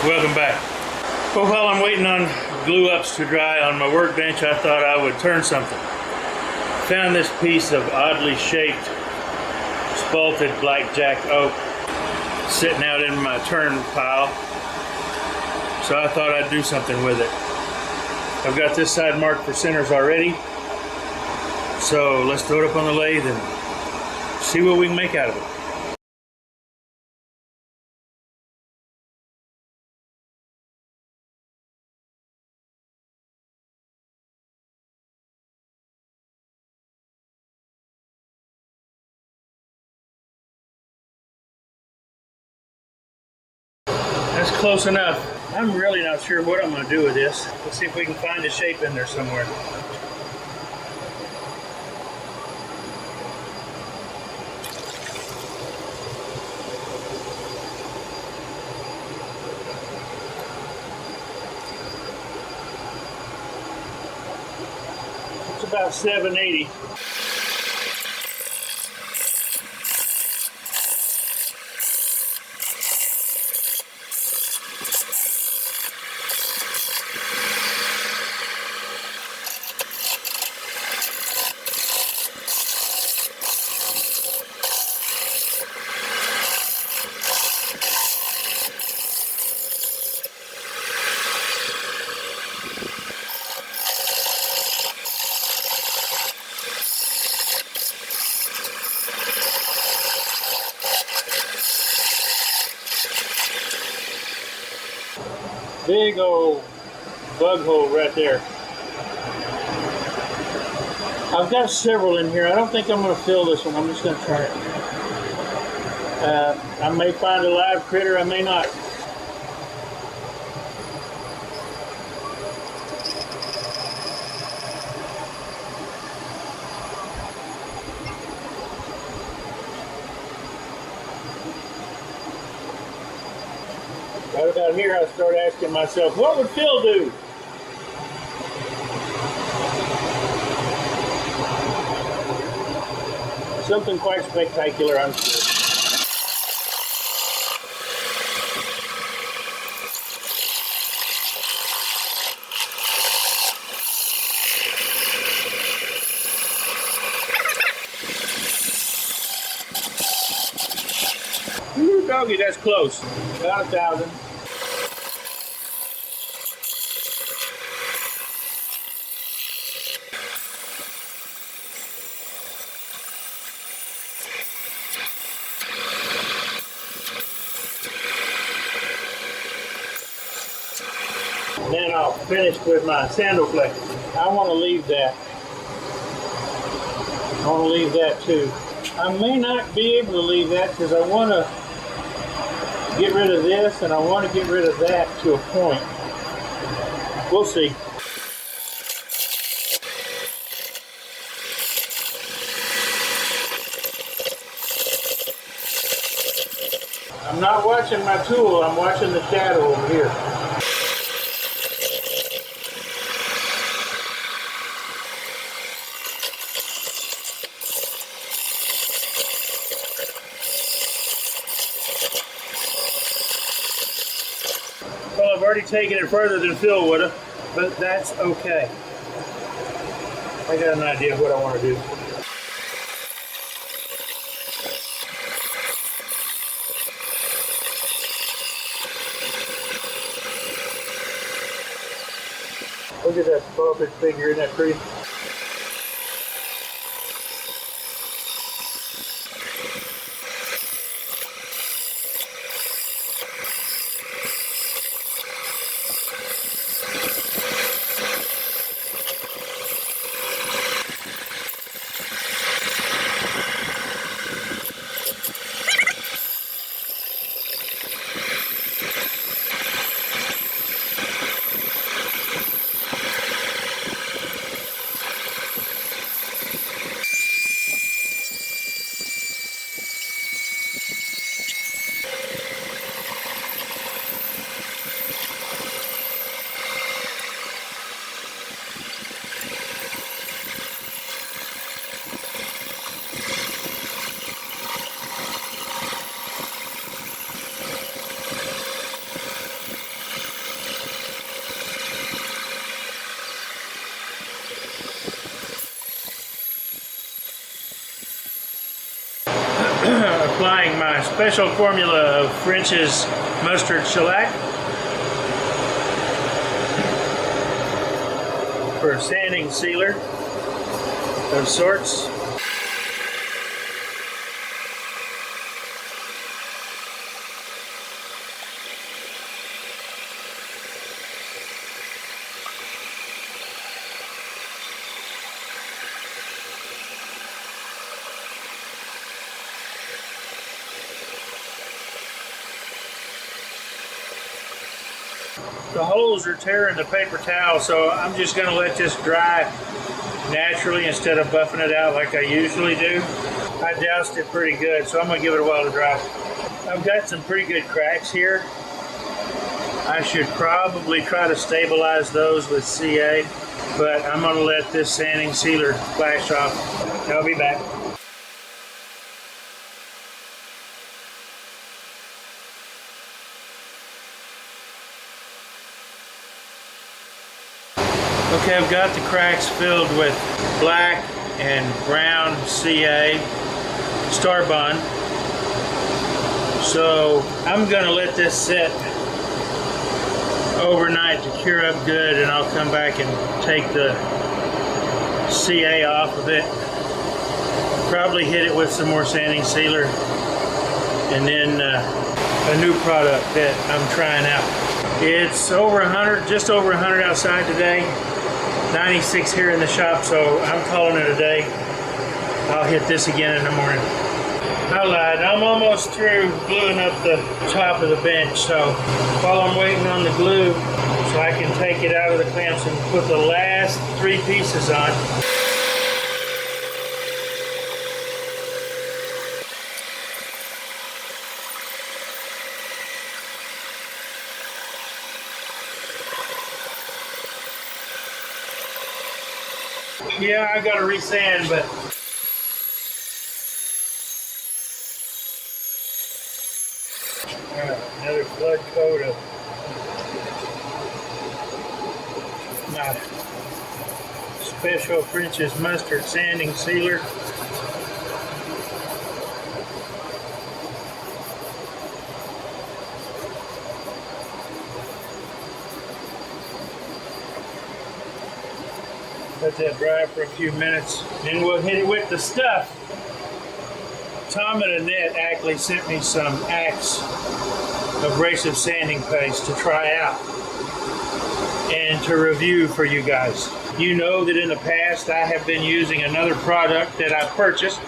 Welcome back. Well, while I'm waiting on glue ups to dry on my workbench, I thought I would turn something. Found this piece of oddly shaped spalted blackjack oak sitting out in my turn pile, so I thought I'd do something with it. I've got this side marked for centers already, so let's throw it up on the lathe and see what we can make out of it. That's close enough. I'm really not sure what I'm going to do with this. Let's see if we can find a shape in there somewhere. It's about 780. Big old bug hole right there. I've got several in here. I don't think I'm going to fill this one. I'm just going to try it. I may find a live critter, I may not. Right about here, I start asking myself, what would Phil do? Something quite spectacular, I'm sure. Ooh, doggy, that's close. About 1,000. Then I'll finish with my sandal flex. I want to leave that. I want to leave that too. I may not be able to leave that because I want to get rid of this and I want to get rid of that to a point. We'll see. I'm not watching my tool, I'm watching the shadow over here. Well, I've already taken it further than Phil would have, but that's okay. I got an idea of what I want to do. Look at that sausage figure in that tree. applying my special formula of French's mustard shellac for a sanding sealer of sorts. The holes are tearing the paper towel, so I'm just going to let this dry naturally instead of buffing it out like I usually do. I doused it pretty good, so I'm going to give it a while to dry. I've got some pretty good cracks here. I should probably try to stabilize those with CA, but I'm going to let this sanding sealer flash off. I'll be back. Okay, I've got the cracks filled with black and brown CA Starbond. So I'm going to let this sit overnight to cure up good, and I'll come back and take the CA off of it. Probably hit it with some more sanding sealer, and then a new product that I'm trying out. It's over 100, just over 100 outside today. 96 here in the shop, so I'm calling it a day. I'll hit this again in the morning. I lied. I'm almost through gluing up the top of the bench, so while I'm waiting on the glue so I can take it out of the clamps and put the last 3 pieces on. Yeah, I gotta resand, but another flood coat of my special French's mustard sanding sealer. Let that dry for a few minutes, then we'll hit it with the stuff. Tom and Annette actually sent me some Axe abrasive sanding paste to try out and to review for you guys. You know that in the past I have been using another product that I purchased.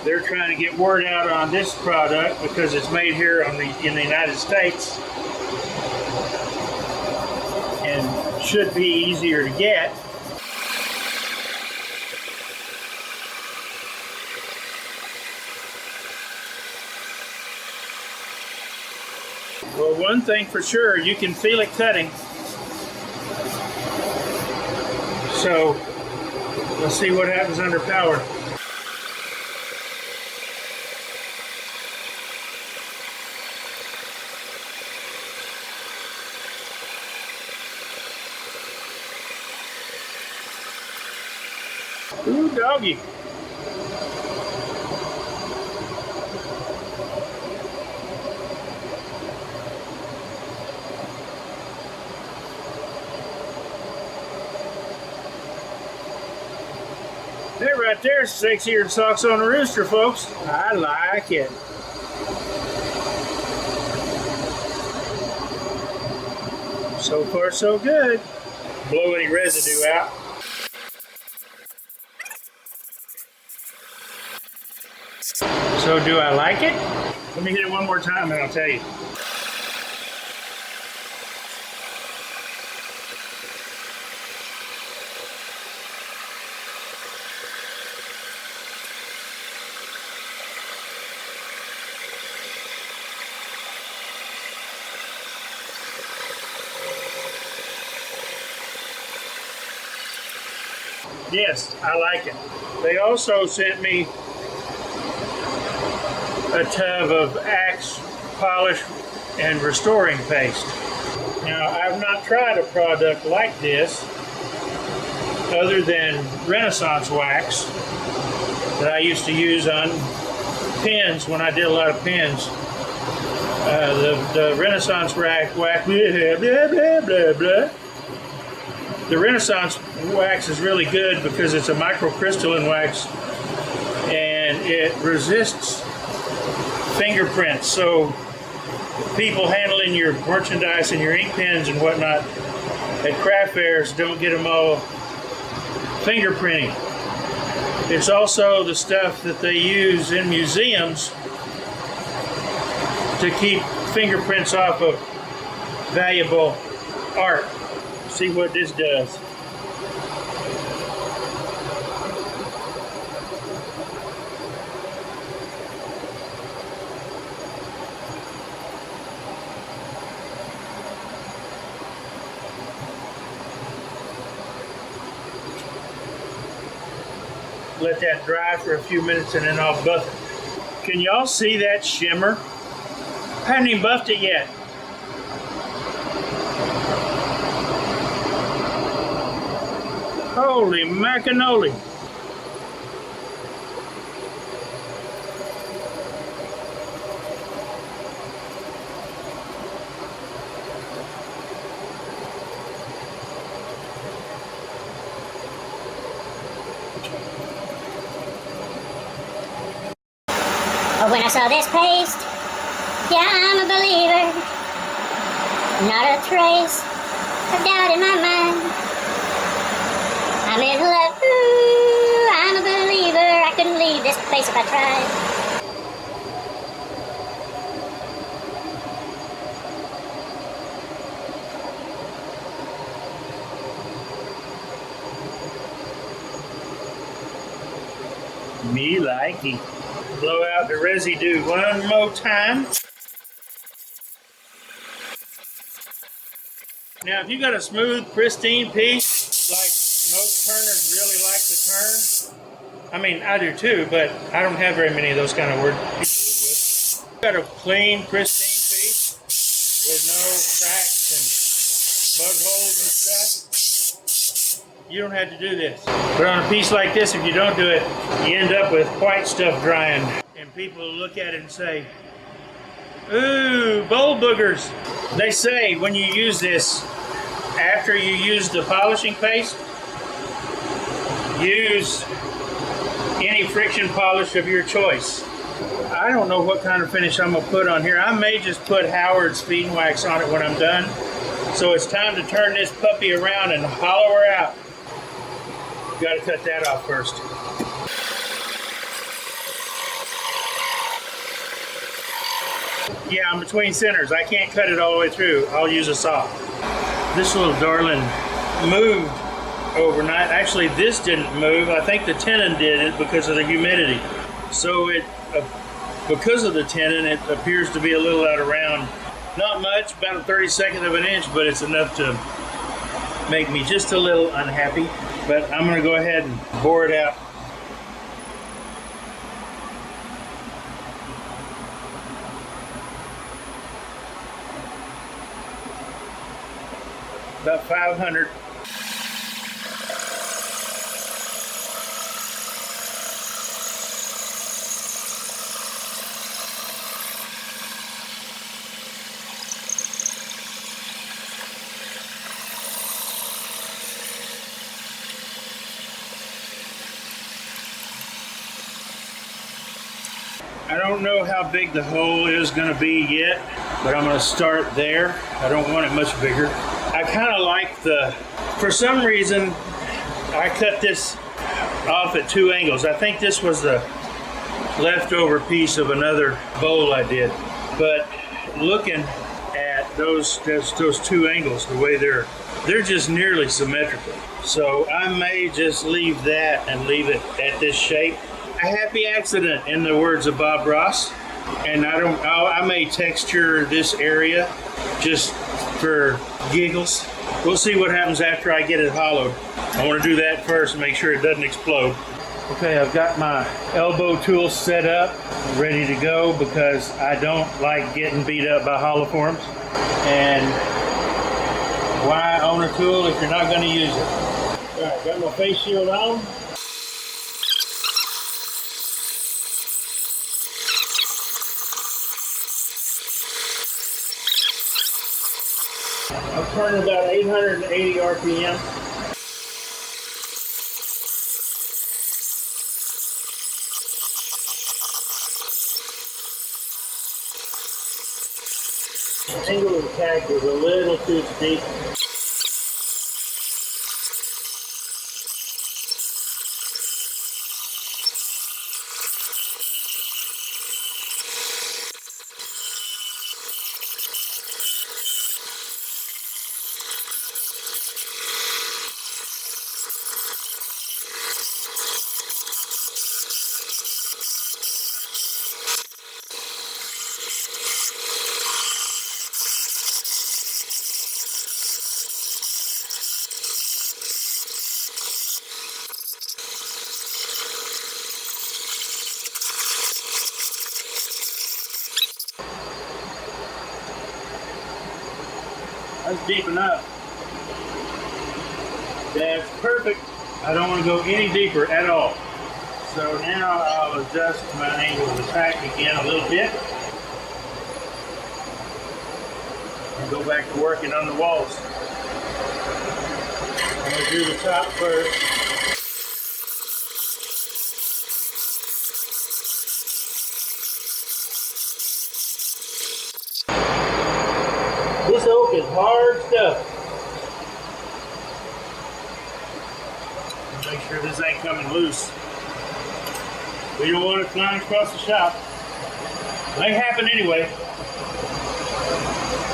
They're trying to get word out on this product because it's made here in the United States and should be easier to get. Well, one thing for sure, you can feel it cutting. So, let's see what happens under power. Ooh, doggy. That right there is sexier than socks on a rooster, folks. I like it. So far, so good. Blow any residue out. So do I like it? Let me hit it one more time and I'll tell you. Yes, I like it. They also sent me a tub of Axe polish and restoring paste. Now, I've not tried a product like this other than Renaissance wax that I used to use on pins when I did a lot of pins. The Renaissance wax, blah, blah, blah, blah, blah. The Renaissance wax is really good because it's a microcrystalline wax and it resists fingerprints. So people handling your merchandise and your ink pens and whatnot at craft fairs don't get them all fingerprinting. It's also the stuff that they use in museums to keep fingerprints off of valuable art. See what this does. Let that dry for a few minutes and then I'll buff it. Can y'all see that shimmer? I haven't even buffed it yet. Holy macanoli. When I saw this paste, yeah, I'm a believer. Not a trace of doubt in my mind. I'm in love, ooh, I'm a believer. I couldn't leave this place if I tried. Me likey. Blow out the residue one more time. Now, if you got a smooth, pristine piece, like most turners really like to turn, I mean, I do too, but I don't have very many of those kind of people with. Got a clean, pristine piece with no cracks and bug holes and stuff. You don't have to do this. But on a piece like this, if you don't do it, you end up with white stuff drying. And people look at it and say, ooh, bowl boogers. They say when you use this, after you use the polishing paste, use any friction polish of your choice. I don't know what kind of finish I'm gonna put on here. I may just put Howard's feed and wax on it when I'm done. So it's time to turn this puppy around and hollow her out. Got to cut that off first. Yeah, I'm between centers. I can't cut it all the way through. I'll use a saw. This little darling moved overnight. Actually, this didn't move. I think the tenon did it because of the humidity. So it, because of the tenon, it appears to be a little out of round. Not much, about a 32nd of an inch, but it's enough to make me just a little unhappy. But I'm going to go ahead and bore it out. About 500. I don't know how big the hole is going to be yet, but I'm going to start there. I don't want it much bigger. I kind of like for some reason, I cut this off at 2 angles. I think this was the leftover piece of another bowl I did. But looking at those 2 angles, the way they're just nearly symmetrical. So I may just leave that and leave it at this shape. A happy accident, in the words of Bob Ross. And I may texture this area just for giggles. We'll see what happens after I get it hollowed. I want to do that first and make sure it doesn't explode. Okay, I've got my elbow tool set up, ready to go, because I don't like getting beat up by hollow forms. And why own a tool if you're not going to use it? All right, got my face shield on. I'm turning about 880 RPM. The angle of attack is a little too steep. That's deep enough. That's perfect. I don't want to go any deeper at all. So now I'll adjust my angle of attack again a little bit. And go back to working on the walls. I'm going to do the top first. This oak is hard stuff. Make sure this ain't coming loose. We don't want it flying across the shop. May happen anyway,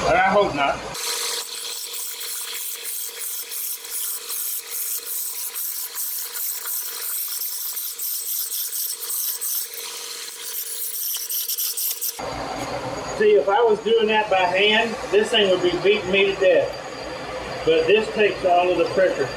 but I hope not. See, if I was doing that by hand, this thing would be beating me to death. But this takes all of the pressure.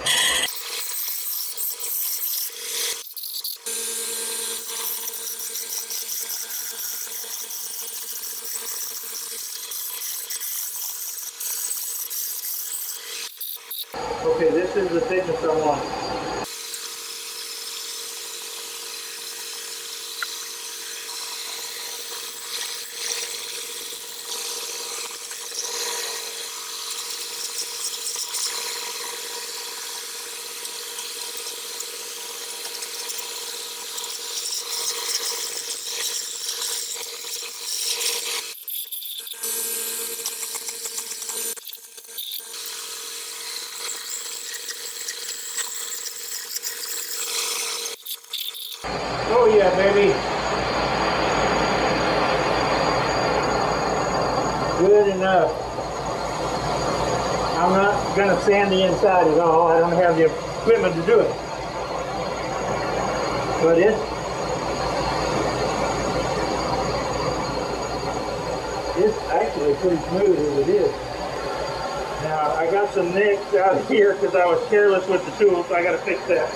Okay, this is the thickness I want. Oh yeah, baby. Good enough. I'm not going to sand the inside at all. I don't have the equipment to do it. But it's actually pretty smooth as it is. Now, I got some nicks out here because I was careless with the tools. I got to fix that.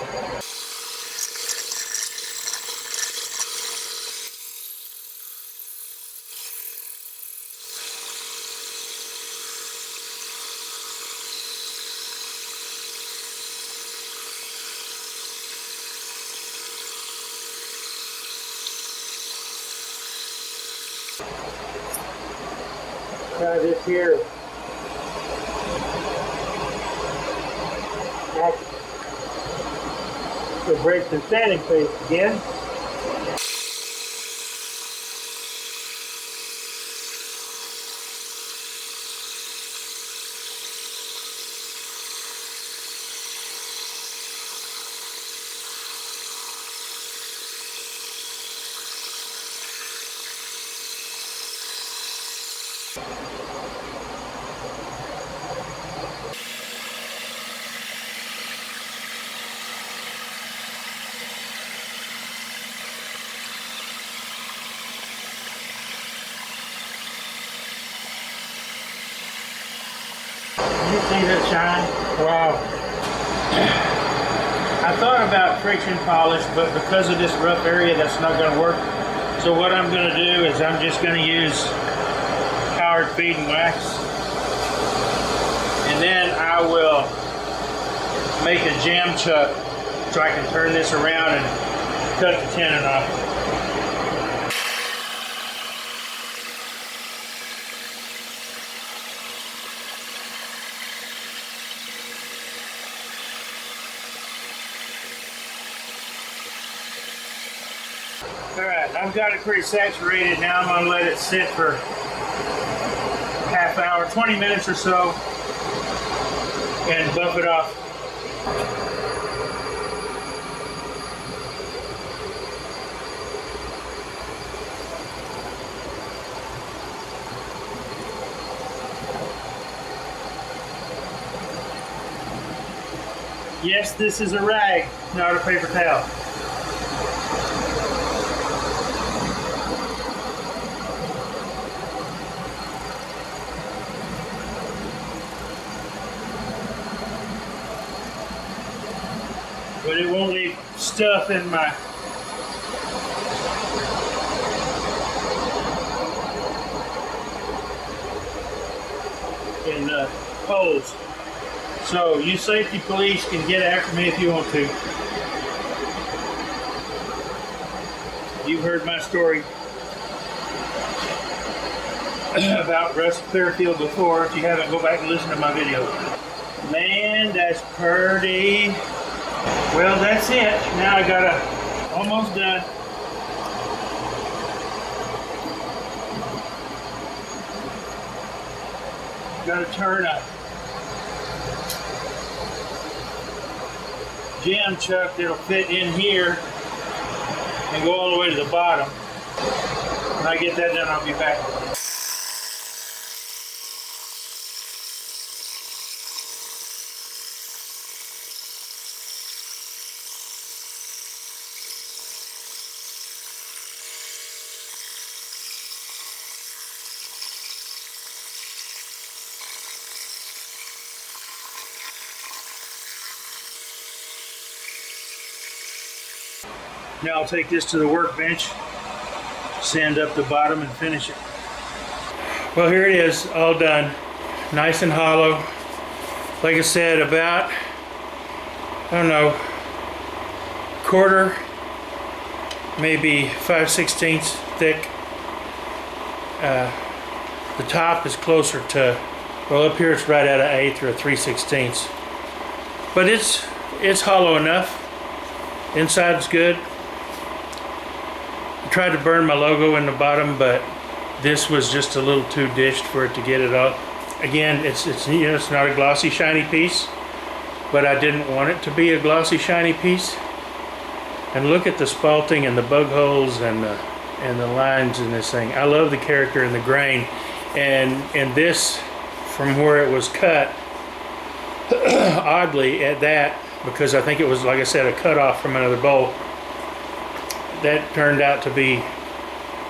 Try this here. To break the sanding paste again. You see that shine? Wow. I thought about friction polish, but because of this rough area, that's not going to work. So what I'm going to do is I'm just going to use powdered feed and wax. And then I will make a jam chuck so I can turn this around and cut the tenon off. Alright, I've got it pretty saturated now. I'm going to let it sit for half hour, 20 minutes or so, and buff it off. Yes, this is a rag, not a paper towel. But it won't leave stuff in my holes. So you safety police can get after me if you want to. You've heard my story about Russ Clearfield before. If you haven't, go back and listen to my video. Man, that's pretty. Well, that's it. Now I got almost done. Got to turn a jam chuck that'll fit in here and go all the way to the bottom. When I get that done, I'll be back. Now I'll take this to the workbench, sand up the bottom and finish it. Well, here it is, all done. Nice and hollow. Like I said, about, I don't know, quarter, maybe 5/16 thick. The top is closer to, well, up here it's right at an 1/8 or a 3/16. But it's hollow enough. Inside's good. Tried to burn my logo in the bottom, but this was just a little too dished for it to get it off. Again, it's you know, it's not a glossy shiny piece, but I didn't want it to be a glossy shiny piece. And look at the spalting and the bug holes and the lines in this thing. I love the character and the grain, and this, from where it was cut, oddly at that, because I think it was, like I said, a cut off from another bowl. That turned out to be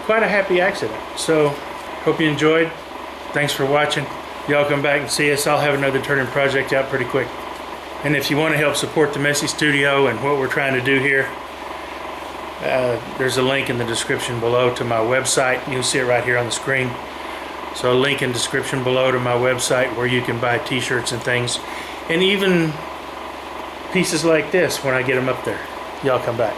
quite a happy accident. So, hope you enjoyed. Thanks for watching. Y'all come back and see us. I'll have another turning project out pretty quick. And if you want to help support the Messy Studio and what we're trying to do here, there's a link in the description below to my website. You'll see it right here on the screen. So a link in the description below to my website where you can buy t-shirts and things. And even pieces like this when I get them up there. Y'all come back.